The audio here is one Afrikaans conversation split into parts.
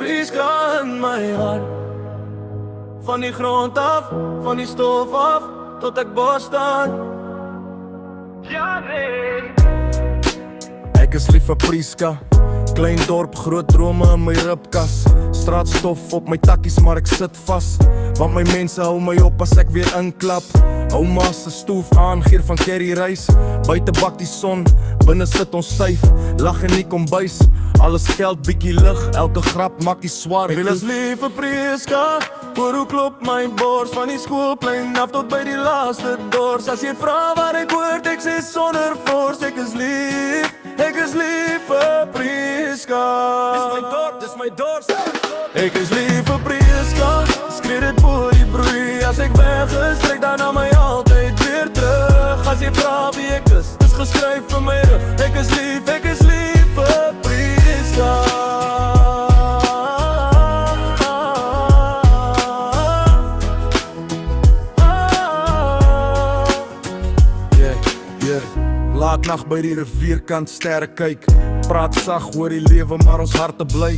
Prieska in my hart. Van die grond af, van die stof af, tot ek bos staan. Ja nee. Ek is lief vir Prieska, klein dorp, groot drome in my ribkas. Straatstof op my takkies, maar ek sit vas, want my mense hou my op as ek weer inklap. Ouma se stoef aan, geur van curry rys. Buite bak die son, binne sit ons styf. Lag in die kombuis, alles geld, bietjie lig. Elke grap maak die swaar. Ek is lief vir Prieska, hoor hoe klop my bors. Van die skoolplein af tot by die laaste dors. As jy vra waar ek hoort, ek sê sonder fors. Ek is lief vir Prieska. Dis my dorp, dis my dorp. Ek is lief vir Prieska, skree dit voor die broei. As ek weg is, trek dan na my altyd weer terug. As jy vra wie ek is, dis geskryf vir my rug. Ek is lief vir Prieska. Laat nacht by die rivierkant sterre kyk. Praat sag oor die lewe, maar ons harte bly.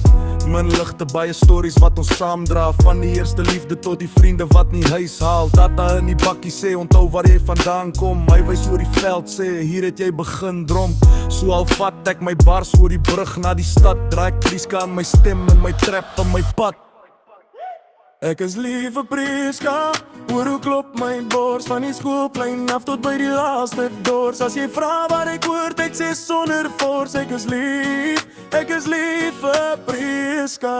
Min ligte, baie stories wat ons saamdra. Van die eerste liefde tot die vriende wat nie huis haal. Tata in die bakkie sê, onthou waar jy vandaan kom. My wys oor die veld sê, hier het jy begin drom. So al vat ek my bars oor die brug na die stad. Draai ek Prieska aan my stem en my trap aan my pad. Ek is lief vir Prieska, hoor hoe klop my bors. Van die skoolplein af tot by die laaste dors. As jy vra waar ek hoort, ek sê sonder fors. Ek is lief vir Prieska.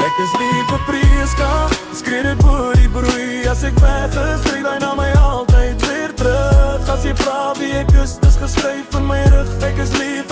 Ek is lief vir Prieska, skree dit voor die broei. As ek weg is, trek hy na my altyd weer terug. As jy vra wie ek is, dis geskryf in my rug. Ek is lief